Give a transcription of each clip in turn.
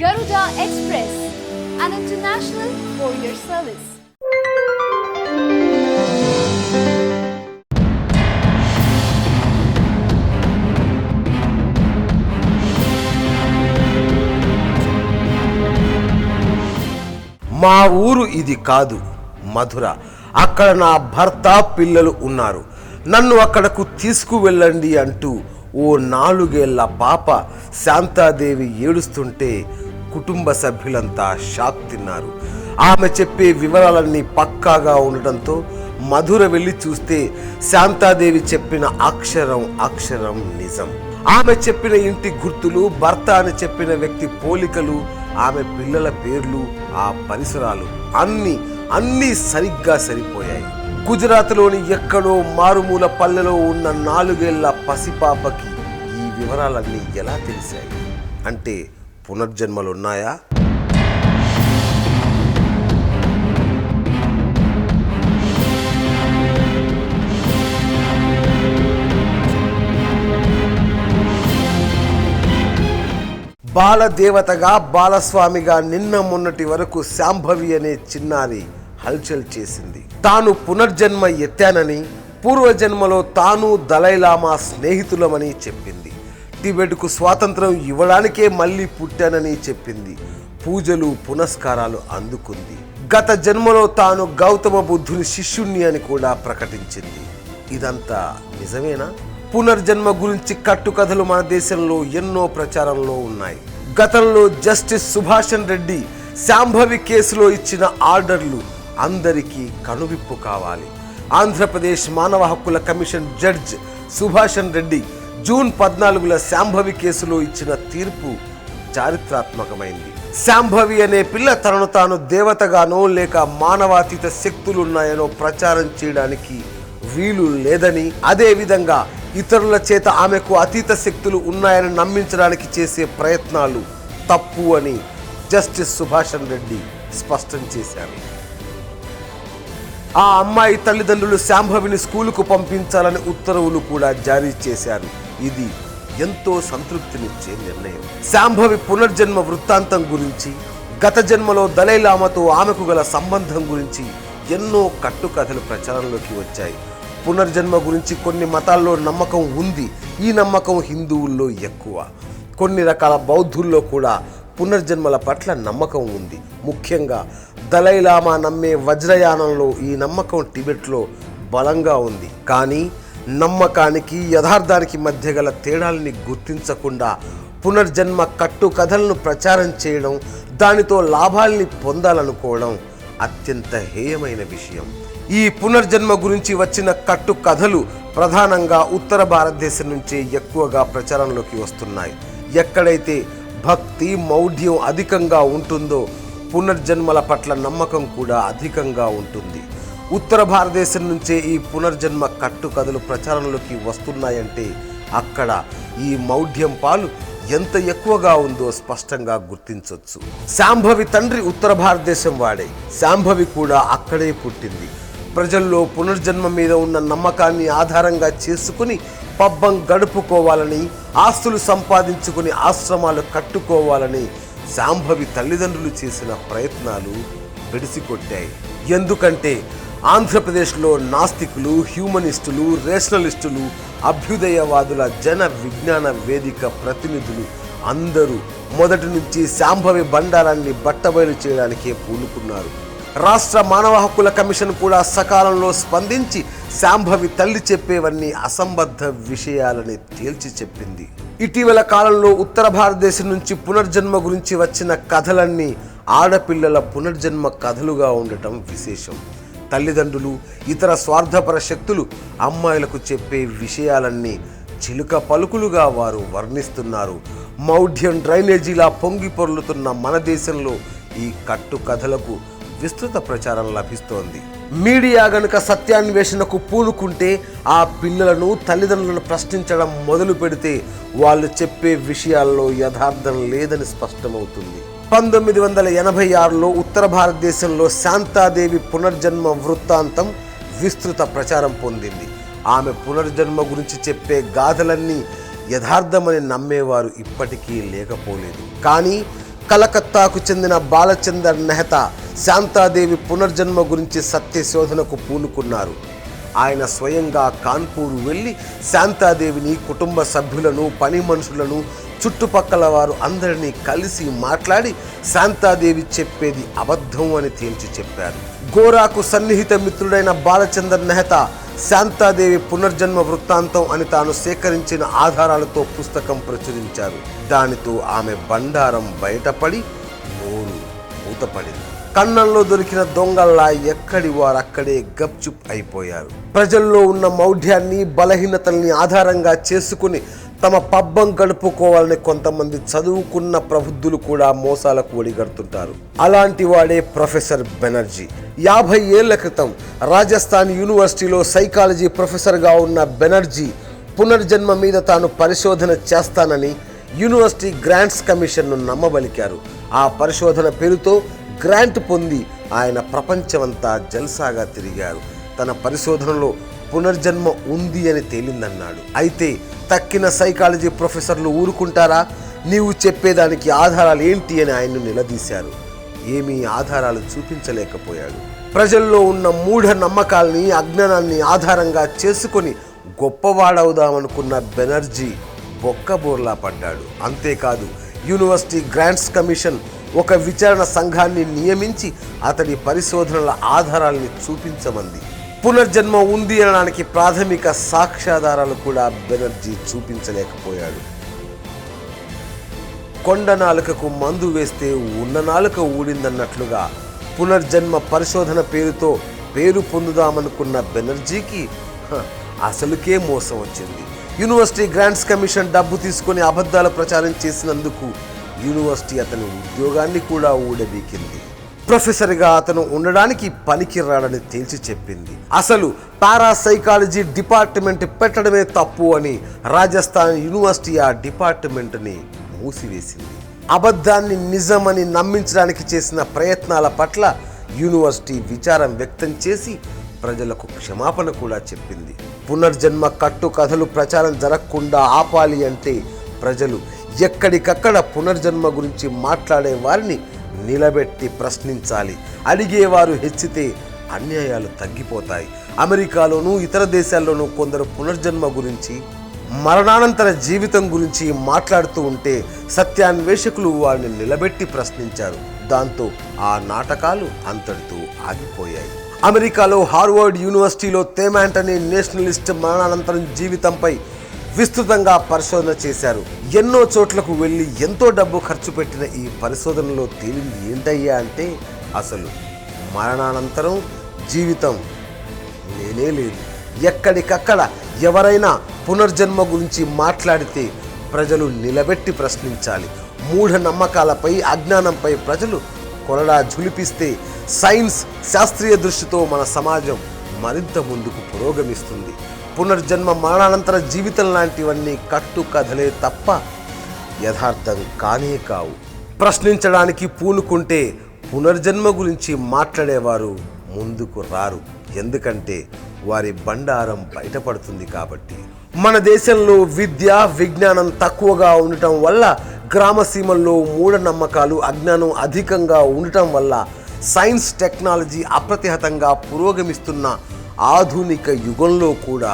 Garuda Express, an international courier service. మా ఊరు ఇది కాదు మధుర. అక్కడ నా భర్త పిల్లలు ఉన్నారు. నన్ను అక్కడకు తీసుకువెళ్ళండి అంటూ ఓ 4 ఏళ్ల పాప శాంతాదేవి ఏడుస్తుంటే కుటుంబ సభ్యులంతా షాక్ తిన్నారు. ఆమె చెప్పే వివరాలన్నీ పక్కాగా ఉండటంతో మధుర వెళ్ళి చూస్తే శాంతాదేవి చెప్పిన అక్షరం నిజం. ఆమె చెప్పిన ఇంటి గుర్తులు, భర్త అని చెప్పిన వ్యక్తి పోలికలు, ఆమె పిల్లల పేర్లు, ఆ పరిసరాలు అన్నీ సరిగ్గా సరిపోయాయి. గుజరాత్లోని ఎక్కడో మారుమూల పల్లెలో ఉన్న 4 ఏళ్ల పసిపాపకి ఈ వివరాలన్నీ ఎలా తెలిసాయి? అంటే పునర్జన్మలున్నాయా? బాలదేవతగా, బాలస్వామిగా నిన్న మొన్నటి వరకు శాంభవి అనే చిన్నారి హల్చల్ చేసింది. తాను పునర్జన్మ ఎత్తానని, పూర్వజన్మలో తాను దలైలామా స్నేహితులమని చెప్పింది. టిబెట్కు స్వాతంత్రం ఇవ్వడానికే మళ్ళీ పుట్టానని చెప్పింది. పూజలు పునస్కారాలు అందుకుంది. గత జన్మలో తాను గౌతమ బుద్ధుని శిష్యుణ్ణి అని కూడా ప్రకటించింది. ఇదంతా నిజమేనా? పునర్జన్మ గురించి కట్టుకథలు మన దేశంలో ఎన్నో ప్రచారంలో ఉన్నాయి. గతంలో జస్టిస్ సుభాషన్ రెడ్డి శాంభవి కేసులో ఇచ్చిన ఆర్డర్లు అందరికీ కనువిప్పు కావాలి. ఆంధ్రప్రదేశ్ మానవ హక్కుల commission judge సుభాషన్ Reddy June 14 Shambhavi కేసులో ఇచ్చిన తీర్పు చారిత్రాత్మకమైంది. శాంభవి అనే పిల్ల తనను తాను దేవతగానో లేక మానవాతీత శక్తులున్నాయనో ప్రచారం చేయడానికి వీలు లేదని, అదేవిధంగా ఇతరుల చేత ఆమెకు అతీత శక్తులు ఉన్నాయని నమ్మించడానికి చేసే ప్రయత్నాలు తప్పు అని జస్టిస్ సుభాషన్ రెడ్డి స్పష్టం చేశారు. ఆ అమ్మాయి తల్లిదండ్రులు శాంభవిని స్కూలుకు పంపించాలని ఉత్తర్వులు కూడా జారీ చేశారు. ఇది ఎంతో సంతృప్తినిచ్చే నిర్ణయం. శాంభవి పునర్జన్మ వృత్తాంతం గురించి, గత జన్మలో దలైలామాతో ఆమెకు గల సంబంధం గురించి ఎన్నో కట్టుకథలు ప్రచారంలోకి వచ్చాయి. పునర్జన్మ గురించి కొన్ని మతాల్లో నమ్మకం ఉంది. ఈ నమ్మకం హిందువుల్లో ఎక్కువ. కొన్ని రకాల బౌద్ధుల్లో కూడా పునర్జన్మల పట్ల నమ్మకం ఉంది. ముఖ్యంగా దలైలామా నమ్మే వజ్రయానంలో ఈ నమ్మకం టిబెట్లో బలంగా ఉంది. కానీ నమ్మకానికి యథార్థానికి మధ్య గల తేడాల్ని గుర్తించకుండా పునర్జన్మ కట్టుకథలను ప్రచారం చేయడం, దానితో లాభాల్ని పొందాలనుకోవడం అత్యంత హేయమైన విషయం. ఈ పునర్జన్మ గురించి వచ్చిన కట్టుకథలు ప్రధానంగా ఉత్తర భారతదేశం నుంచే ఎక్కువగా ప్రచారంలోకి వస్తున్నాయి. ఎక్కడైతే భక్తి, మౌఢ్యం అధికంగా ఉంటుందో పునర్జన్మల పట్ల నమ్మకం కూడా అధికంగా ఉంటుంది. ఉత్తర భారతదేశం నుంచే ఈ పునర్జన్మ కట్టుకథలు ప్రచారంలోకి వస్తున్నాయంటే అక్కడ ఈ మౌఢ్యం పాలు ఎంత ఎక్కువగా ఉందో స్పష్టంగా గుర్తించవచ్చు. శాంభవి తండ్రి ఉత్తర భారతదేశం వాడే. శాంభవి కూడా అక్కడే పుట్టింది. ప్రజల్లో పునర్జన్మ మీద ఉన్న నమ్మకాన్ని ఆధారంగా చేసుకుని పబ్బం గడుపుకోవాలని, ఆస్తులు సంపాదించుకుని ఆశ్రమాలు కట్టుకోవాలని శాంభవి తల్లిదండ్రులు చేసిన ప్రయత్నాలు బెడిసికొట్టాయి. ఎందుకంటే ఆంధ్రప్రదేశ్లో నాస్తికులు, హ్యూమనిస్టులు, రేషనలిస్టులు, అభ్యుదయవాదుల జన విజ్ఞాన వేదిక ప్రతినిధులు అందరూ మొదటి నుంచి శాంభవి బండారాన్ని బట్టబయలు చేయడానికే పూనుకున్నారు. రాష్ట్ర మానవ హక్కుల కమిషన్ కూడా సకాలంలో స్పందించి శాంభవి తల్లి చెప్పేవన్నీ అసంబద్ధ విషయాలని తేల్చి చెప్పింది. ఇటీవల కాలంలో ఉత్తర భారతదేశం నుంచి పునర్జన్మ గురించి వచ్చిన కథలన్నీ ఆడపిల్లల పునర్జన్మ కథలుగా ఉండటం విశేషం. తల్లిదండ్రులు, ఇతర స్వార్థపర శక్తులు అమ్మాయిలకు చెప్పే విషయాలన్నీ చిలుక పలుకులుగా వారు వర్ణిస్తున్నారు. మౌఢ్యం డ్రైనేజీలా పొంగి పొర్లుతున్న మన దేశంలో ఈ కట్టు కథలకు విస్తృత ప్రచారం లభిస్తోంది. మీడియా గనుక సత్యాన్వేషణకు పూనుకుంటే, ఆ పిల్లలను, తల్లిదండ్రులను ప్రశ్నించడం మొదలు పెడితే వాళ్ళు చెప్పే విషయాల్లో యథార్థం లేదని స్పష్టమవుతుంది. 1986లో ఉత్తర భారతదేశంలో శాంతాదేవి పునర్జన్మ వృత్తాంతం విస్తృత ప్రచారం పొందింది. ఆమె పునర్జన్మ గురించి చెప్పే గాథలన్నీ యథార్థమని నమ్మేవారు ఇప్పటికీ లేకపోలేదు. కానీ కలకత్తాకు చెందిన బాలచందర్ నెహతా శాంతాదేవి పునర్జన్మ గురించి సత్యశోధనకు పూనుకున్నారు. ఆయన స్వయంగా కాన్పూర్ వెళ్ళి శాంతాదేవిని, కుటుంబ సభ్యులను, పని మనుషులను, చుట్టుపక్కల వారు అందరినీ కలిసి మాట్లాడి శాంతాదేవి చెప్పేది అబద్ధం అని తేల్చి చెప్పారు. గోరాకు సన్నిహిత మిత్రుడైన బాలచందర్ నెహతా శాంతాదేవి పునర్జన్మ వృత్తాంతం అని తాను సేకరించిన ఆధారాలతో పుస్తకం ప్రచురించారు. దానితో ఆమె బండారం బయటపడి నోరు మూతపడింది. కన్నంలో దొరికిన దొంగల్లా ఎక్కడి వారక్కడే గప్చుప్ అయిపోయారు. ప్రజల్లో ఉన్న మౌఢ్యాన్ని, బలహీనతల్ని ఆధారంగా చేసుకుని తమ పబ్బం గడుపుకోవాలని కొంతమంది చదువుకున్న ప్రబుద్ధులు కూడా మోసాలకు ఒడిగడుతుంటారు. అలాంటి వాడే ప్రొఫెసర్ బెనర్జీ. 50 ఏళ్ల క్రితం రాజస్థాన్ యూనివర్సిటీలో సైకాలజీ ప్రొఫెసర్గా ఉన్న బెనర్జీ పునర్జన్మ మీద తాను పరిశోధన చేస్తానని యూనివర్సిటీ గ్రాంట్స్ కమిషన్ను నమ్మబలికారు. ఆ పరిశోధన పేరుతో గ్రాంట్ పొంది ఆయన ప్రపంచమంతా జల్సాగా తిరిగారు. తన పరిశోధనలో పునర్జన్మ ఉంది అని తేలిందన్నాడు. అయితే తక్కిన సైకాలజీ ప్రొఫెసర్లు ఊరుకుంటారా? నీవు చెప్పేదానికి ఆధారాలు ఏంటి అని ఆయన్ను నిలదీశారు. ఏమీ ఆధారాలు చూపించలేకపోయాడు. ప్రజల్లో ఉన్న మూఢ నమ్మకాల్ని, అజ్ఞానాన్ని ఆధారంగా చేసుకొని గొప్పవాడవుదామనుకున్న బెనర్జీ బొక్కబోర్లా పడ్డాడు. అంతేకాదు, యూనివర్సిటీ గ్రాంట్స్ కమిషన్ ఒక విచారణ సంఘాన్ని నియమించి అతడి పరిశోధనల ఆధారాల్ని చూపించమంది. పునర్జన్మ ఉంది అనడానికి ప్రాథమిక సాక్ష్యాధారాలు కూడా బెనర్జీ చూపించలేకపోయాడు. కొండ నాలుకకు మందు వేస్తే ఉన్న నాలుక ఊడిందన్నట్లుగా పునర్జన్మ పరిశోధన పేరుతో పేరు పొందుదామనుకున్న బెనర్జీకి అసలుకే మోసం వచ్చింది. యూనివర్సిటీ గ్రాంట్స్ కమిషన్ డబ్బు తీసుకుని అబద్ధాల ప్రచారం చేసినందుకు యూనివర్సిటీ అతని ఉద్యోగాన్ని కూడా ఊడబీకింది. ప్రొఫెసర్గా అతను ఉండడానికి పనికి రాడని తేల్చి చెప్పింది. అసలు పారాసైకాలజీ డిపార్ట్మెంట్ పెట్టడమే తప్పు అని రాజస్థాన్ యూనివర్సిటీ ఆ డిపార్ట్మెంట్ని మూసివేసింది. అబద్ధాన్ని నిజమని నమ్మించడానికి చేసిన ప్రయత్నాల పట్ల యూనివర్సిటీ విచారం వ్యక్తం చేసి ప్రజలకు క్షమాపణ కూడా చెప్పింది. పునర్జన్మ కట్టు కథలు ప్రచారం జరగకుండా ఆపాలి అంటే ప్రజలు ఎక్కడికక్కడ పునర్జన్మ గురించి మాట్లాడే వారిని నిలబెట్టి ప్రశ్నించాలి. అడిగేవారు హెచ్చితే అన్యాయాలు తగ్గిపోతాయి. అమెరికాలోనూ ఇతర దేశాల్లోనూ కొందరు పునర్జన్మ గురించి, మరణానంతర జీవితం గురించి మాట్లాడుతూ ఉంటే సత్యాన్వేషకులు వారిని నిలబెట్టి ప్రశ్నించారు. దాంతో ఆ నాటకాలు అంతటితో ఆగిపోయాయి. అమెరికాలో హార్వర్డ్ యూనివర్సిటీలో తేమాంట్ అనే నేషనలిస్ట్ మరణానంతరం జీవితంపై విస్తృతంగా పరిశోధన చేశారు. ఎన్నో చోట్లకు వెళ్ళి ఎంతో డబ్బు ఖర్చు పెట్టిన ఈ పరిశోధనలో తేలింది ఏంటయ్యా అంటే అసలు మరణానంతరం జీవితం లేనే లేదు. ఎక్కడికక్కడ ఎవరైనా పునర్జన్మ గురించి మాట్లాడితే ప్రజలు నిలబెట్టి ప్రశ్నించాలి. మూఢ నమ్మకాలపై, అజ్ఞానంపై ప్రజలు కొరడా ఝులిపిస్తే సైన్స్, శాస్త్రీయ దృష్టితో మన సమాజం మరింత ముందుకు పురోగమిస్తుంది. పునర్జన్మ, మరణానంతర జీవితం లాంటివన్నీ కట్టు కథలే తప్ప యథార్థం కానే కావు. ప్రశ్నించడానికి పూనుకుంటే పునర్జన్మ గురించి మాట్లాడేవారు ముందుకు రారు. ఎందుకంటే వారి బండారం బయటపడుతుంది కాబట్టి. మన దేశంలో విద్య, విజ్ఞానం తక్కువగా ఉండటం వల్ల, గ్రామసీమల్లో మూఢనమ్మకాలు, అజ్ఞానం అధికంగా ఉండటం వల్ల సైన్స్, టెక్నాలజీ అప్రతిహతంగా పురోగమిస్తున్న ఆధునిక యుగంలో కూడా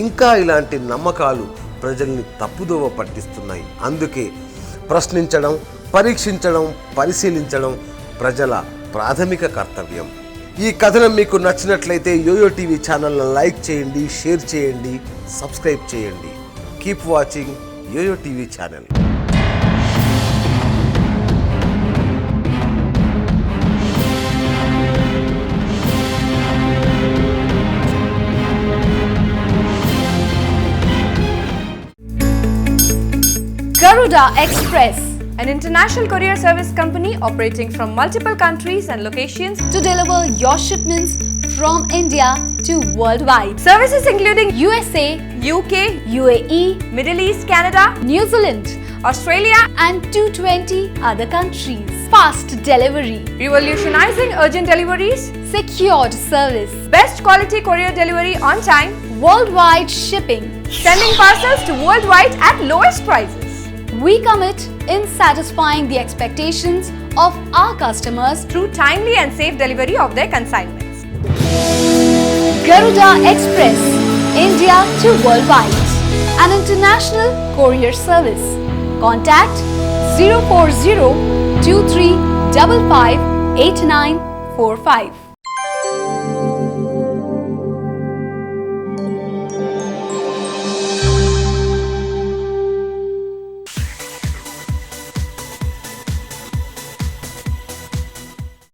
ఇంకా ఇలాంటి నమ్మకాలు ప్రజల్ని తప్పుదోవ పట్టిస్తున్నాయి. అందుకే ప్రశ్నించడం, పరీక్షించడం, పరిశీలించడం ప్రజల ప్రాథమిక కర్తవ్యం. ఈ కథనం మీకు నచ్చినట్లయితే యోయో టీవీ ఛానల్ను లైక్ చేయండి, షేర్ చేయండి, సబ్స్క్రైబ్ చేయండి. Keep watching YoYo TV channel. Garuda Express, an international courier service company operating from multiple countries and locations to deliver your shipments from India to worldwide. Services including USA, UK, UAE, Middle East, Canada, New Zealand, Australia and 220 other countries. Fast delivery, revolutionizing urgent deliveries, secured service, best quality courier delivery on time, worldwide shipping, sending parcels to worldwide at lowest prices. We commit in satisfying the expectations of our customers through timely and safe delivery of their consignments. Garuda Express, India to worldwide, an international courier service. Contact 040 2355 8945.